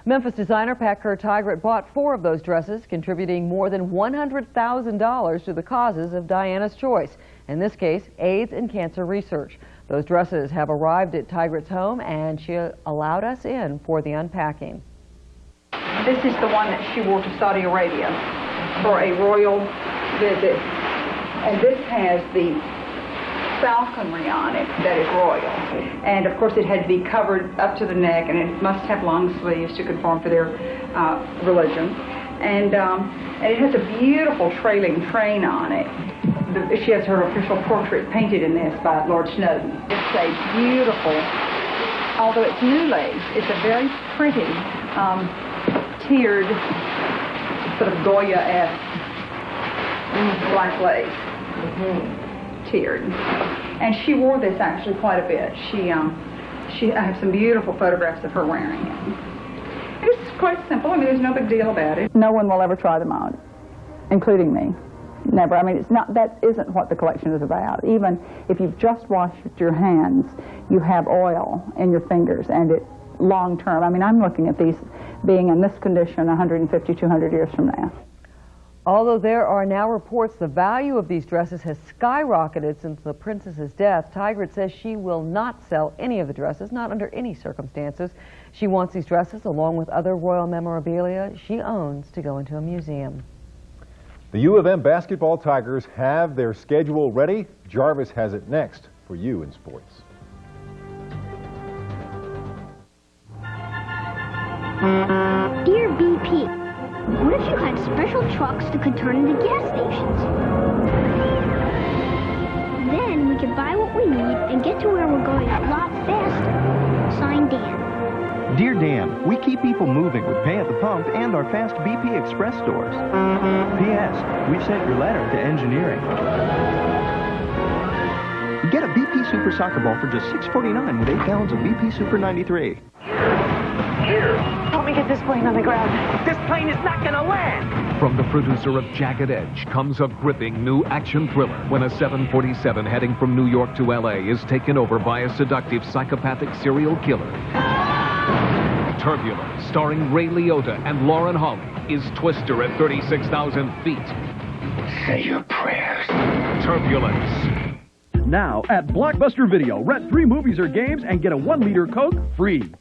Memphis designer Pat Kerr Tigrett bought 4 of those dresses, contributing more than $100,000 to the causes of Diana's choice. In this case, AIDS and cancer research. Those dresses have arrived at Tigrett's home, and she allowed us in for the unpacking. This is the one that she wore to Saudi Arabia for a royal visit. And this has the falconry on it that is royal. And of course it had to be covered up to the neck, and it must have long sleeves to conform for their religion. And it has a beautiful trailing train on it. She has her official portrait painted in this by Lord Snowden. It's a beautiful, although it's new lace, it's a very pretty, tiered, sort of Goya-esque black lace. Tiered. And she wore this actually quite a bit. I have some beautiful photographs of her wearing it. It's quite simple. I mean, there's no big deal about it. No one will ever try them on, including me. Never. I mean, it's not, that isn't what the collection is about. Even if you've just washed your hands, you have oil in your fingers, and it long term. I mean, I'm looking at these being in this condition 150, 200 years from now. Although there are now reports the value of these dresses has skyrocketed since the princess's death, Tigrett says she will not sell any of the dresses, not under any circumstances. She wants these dresses, along with other royal memorabilia she owns, to go into a museum. The U of M basketball Tigers have their schedule ready. Jarvis has it next for you in sports. Dear BP, what if you had special trucks that could turn into gas stations? Then we could buy what we need and get to where we're going a lot faster. Signed, Dan. Dear Dan, we keep people moving with pay at the pump and our fast BP Express stores. P.S. We've sent your letter to engineering. Get a BP Super Soccer Ball for just $6.49 with 8 gallons of BP Super 93. Here. Help me get this plane on the ground. This plane is not gonna land. From the producer of Jagged Edge comes a gripping new action thriller when a 747 heading from New York to L.A. is taken over by a seductive psychopathic serial killer. Turbulence, starring Ray Liotta and Lauren Holly, is Twister at 36,000 feet. Say your prayers. Turbulence. Now, at Blockbuster Video, rent 3 movies or games and get a 1-liter Coke free.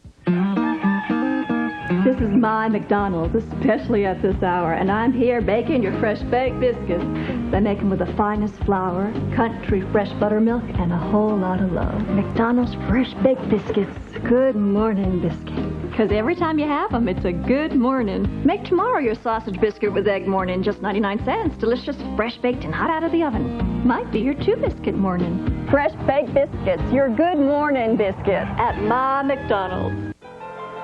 This is my McDonald's, especially at this hour, and I'm here baking your fresh baked biscuits. They make them with the finest flour, country fresh buttermilk, and a whole lot of love. McDonald's fresh baked biscuits. Good morning biscuit. Because every time you have them, it's a good morning. Make tomorrow your sausage biscuit with egg morning, just 99 cents. Delicious, fresh baked, and hot out of the oven. Might be your 2-biscuit morning. Fresh baked biscuits, your good morning biscuit at my McDonald's.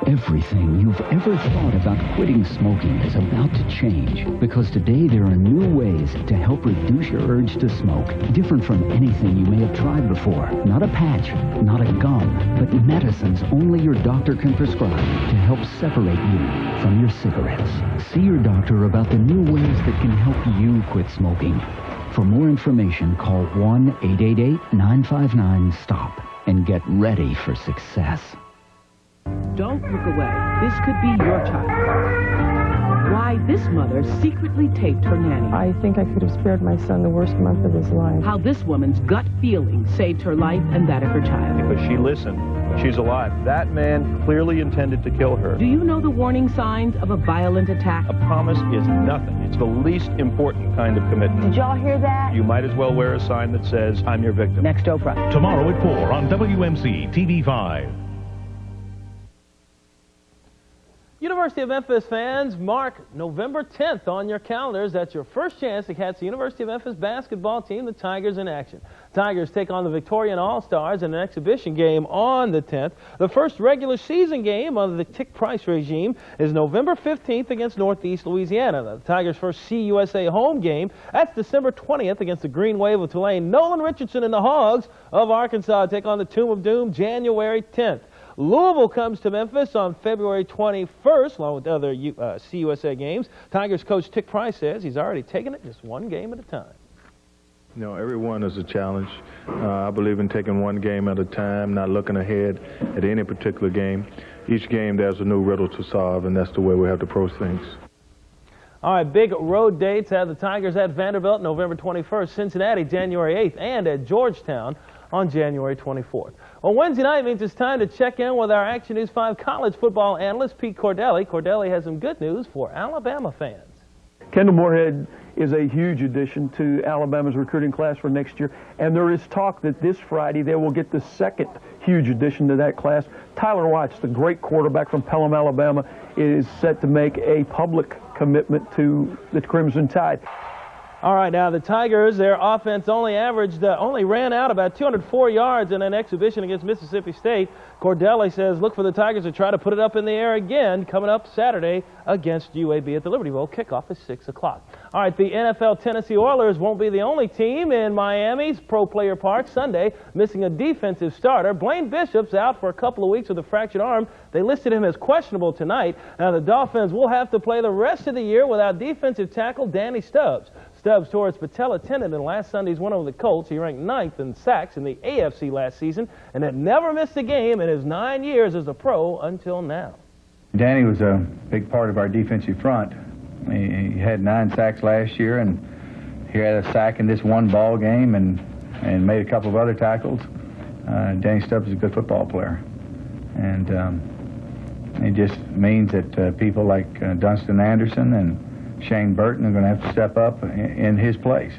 Everything you've ever thought about quitting smoking is about to change, because today there are new ways to help reduce your urge to smoke, different from anything you may have tried before. Not a patch, not a gum, but medicines only your doctor can prescribe to help separate you from your cigarettes. See your doctor about the new ways that can help you quit smoking. For more information, call 1-888-959-STOP and get ready for success. Don't look away. This could be your child. Why this mother secretly taped her nanny. I think I could have spared my son the worst month of his life. How this woman's gut feeling saved her life and that of her child. Because she listened. She's alive. That man clearly intended to kill her. Do you know the warning signs of a violent attack? A promise is nothing. It's the least important kind of commitment. Did y'all hear that? You might as well wear a sign that says, I'm your victim. Next Oprah. Tomorrow at 4 on WMC TV5. University of Memphis fans, mark November 10th on your calendars. That's your first chance to catch the University of Memphis basketball team, the Tigers, in action. Tigers take on the Victorian All-Stars in an exhibition game on the 10th. The first regular season game under the Tick Price regime is November 15th against Northeast Louisiana. The Tigers' first CUSA home game, that's December 20th against the Green Wave of Tulane. Nolan Richardson and the Hogs of Arkansas take on the Tomb of Doom January 10th. Louisville comes to Memphis on February 21st, along with other CUSA games. Tigers coach Tick Price says he's already taken it just one game at a time. You know, every one is a challenge. I believe in taking one game at a time, not looking ahead at any particular game. each game there's a new riddle to solve, and that's the way we have to approach things. All right, big road dates have the Tigers at Vanderbilt November 21st, Cincinnati January 8th, and at Georgetown on January 24th. On Wednesday night means it's time to check in with our Action News 5 college football analyst, Pete Cordelli. Cordelli has some good news for Alabama fans. Kendall Moorhead is a huge addition to Alabama's recruiting class for next year, and there is talk that this Friday they will get the second huge addition to that class. Tyler Watts, the great quarterback from Pelham, Alabama, is set to make a public commitment to the Crimson Tide. All right, now the Tigers, their offense only ran out about 204 yards in an exhibition against Mississippi State. Cordelli says look for the Tigers to try to put it up in the air again coming up Saturday against UAB at the Liberty Bowl. Kickoff is 6 o'clock. All right, the NFL Tennessee Oilers won't be the only team in Miami's Pro Player Park Sunday missing a defensive starter. Blaine Bishop's out for a couple of weeks with a fractured arm. They listed him as questionable tonight. Now the Dolphins will have to play the rest of the year without defensive tackle Danny Stubbs. Stubbs tore his patella tendon in last Sunday's win over the Colts. He ranked 9th in sacks in the AFC last season and had never missed a game in his 9 years as a pro until now. Danny was a big part of our defensive front. He had 9 sacks last year, and he had a sack in this one ball game and made a couple of other tackles. Danny Stubbs is a good football player. And it just means that people like Dunston Anderson and Shane Burton are going to have to step up in his place.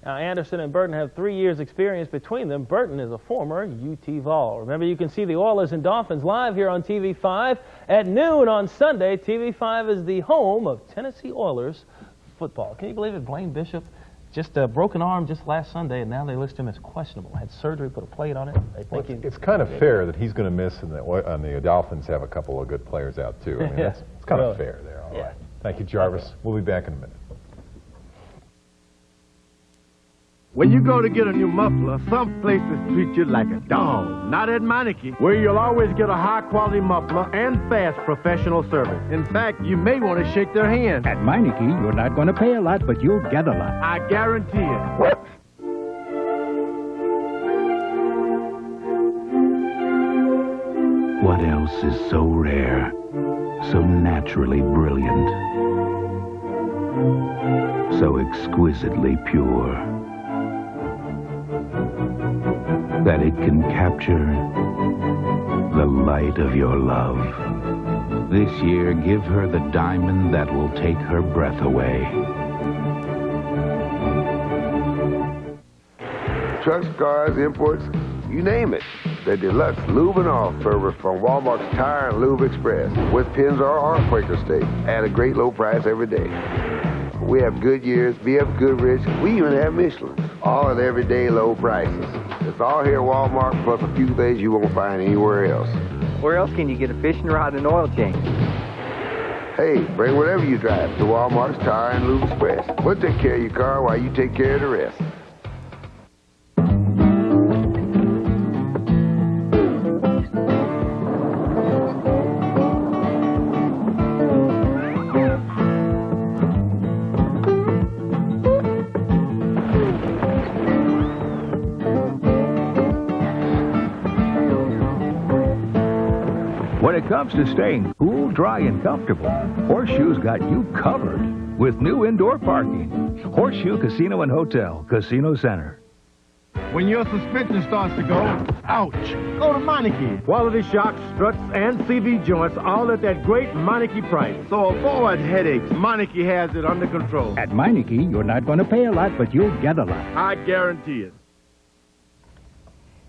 Now, Anderson and Burton have 3 years' experience between them. Burton is a former UT Vol. Remember, you can see the Oilers and Dolphins live here on TV5 at noon on Sunday. TV5 is the home of Tennessee Oilers football. Can you believe it? Blaine Bishop, just a broken arm just last Sunday, and now they list him as questionable. Had surgery, put a plate on it. Well, it's kind of fair that he's going to miss, and the Dolphins have a couple of good players out, too. I mean, it's kind of fair there. All right. Thank you, Jarvis. We'll be back in a minute. When you go to get a new muffler, some places treat you like a dog. Not at Meineke, where you'll always get a high-quality muffler and fast professional service. In fact, you may want to shake their hand. At Meineke, you're not going to pay a lot, but you'll get a lot. I guarantee it. What else is so rare, so naturally brilliant, so exquisitely pure, that it can capture the light of your love? This year, give her the diamond that will take her breath away. Trucks, cars, imports, you name it. The deluxe lube and oil service from Walmart's Tire and Lube Express with Pins or Quaker State at a great low price every day. We have Goodyears, BF Goodrich, we even have Michelin, all at everyday low prices. It's all here at Walmart, plus a few things you won't find anywhere else. Where else can you get a fishing rod and oil change? Hey, bring whatever you drive to Walmart's Tire and Lube Express. We'll take care of your car while you take care of the rest. When it comes to staying cool, dry, and comfortable, Horseshoe's got you covered with new indoor parking. Horseshoe Casino and Hotel, Casino Center. When your suspension starts to go, ouch, go to Meineke. Quality shocks, struts, and CV joints, all at that great Meineke price. So avoid headaches. Meineke has it under control. At Meineke, you're not going to pay a lot, but you'll get a lot. I guarantee it.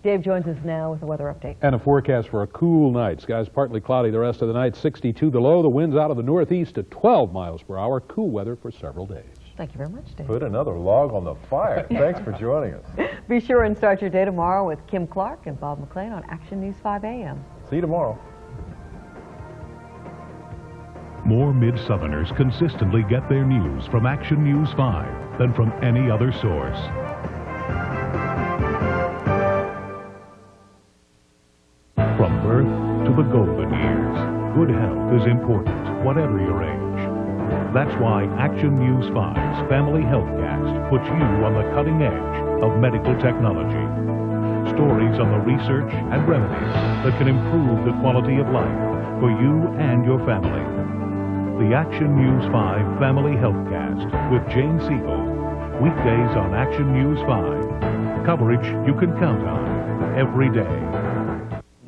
Dave joins us now with a weather update. And a forecast for a cool night. Skies partly cloudy the rest of the night, 62 the low. The winds out of the northeast at 12 miles per hour. Cool weather for several days. Thank you very much, Dave. Put another log on the fire. Thanks for joining us. Be sure and start your day tomorrow with Kim Clark and Bob McLean on Action News 5 a.m. See you tomorrow. More Mid-Southerners consistently get their news from Action News 5 than from any other source. From birth to the golden years, good health is important, whatever your age. That's why Action News 5's Family Healthcast puts you on the cutting edge of medical technology. Stories on the research and remedies that can improve the quality of life for you and your family. The Action News 5 Family Healthcast with Jane Siegel. Weekdays on Action News 5. Coverage you can count on every day.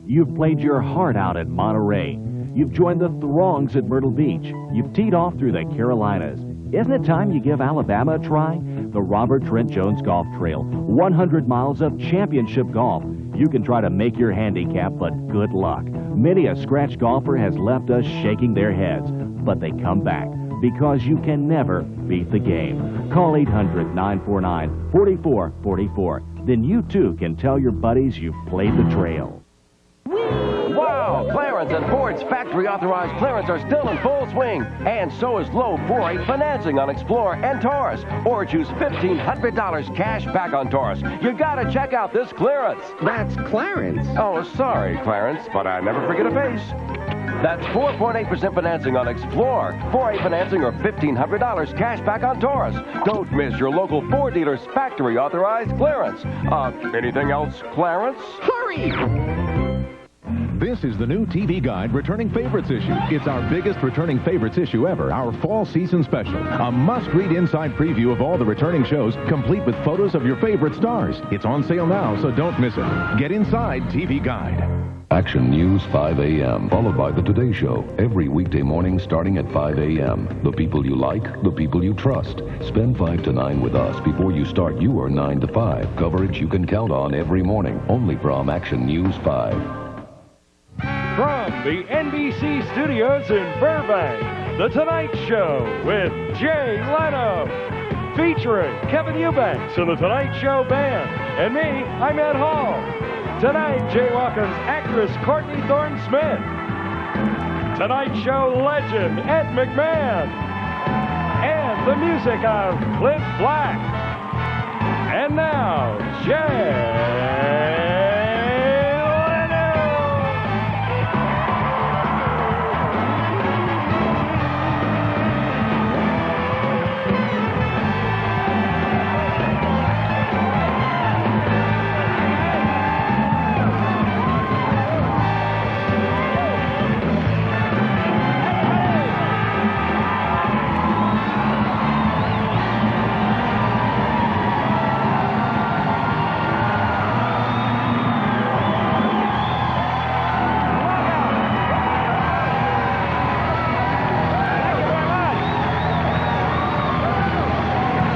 You've played your heart out at Monterey. You've joined the throngs at Myrtle Beach. You've teed off through the Carolinas. Isn't it time you give Alabama a try? The Robert Trent Jones Golf Trail. 100 miles of championship golf. You can try to make your handicap, but good luck. Many a scratch golfer has left us shaking their heads, but they come back because you can never beat the game. Call 800-949-4444. Then you too can tell your buddies you've played the trail. Wow! Clarence and Ford's factory-authorized clearance are still in full swing. And so is low 4.8 financing on Explorer and Taurus. Or choose $1,500 cash back on Taurus. You gotta check out this clearance. That's Clarence. Oh, sorry, Clarence, but I never forget a face. That's 4.8% financing on Explorer, 4.8 financing or $1,500 cash back on Taurus. Don't miss your local Ford dealer's factory-authorized clearance. Anything else, Clarence? Hurry! This is the new TV Guide Returning Favorites issue. It's our biggest Returning Favorites issue ever, our fall season special. A must-read inside preview of all the returning shows, complete with photos of your favorite stars. It's on sale now, so don't miss it. Get inside TV Guide. Action News 5 a.m., followed by The Today Show, every weekday morning starting at 5 a.m. The people you like, the people you trust. Spend 5 to 9 with us before you start your 9 to 5. Coverage you can count on every morning, only from Action News 5. From the NBC studios in Burbank, The Tonight Show with Jay Leno, featuring Kevin Eubanks and The Tonight Show Band, and me, I'm Ed Hall. Tonight, Jay welcomes actress Courtney Thorne-Smith, Tonight Show legend Ed McMahon, and the music of Cliff Black. And now, Jay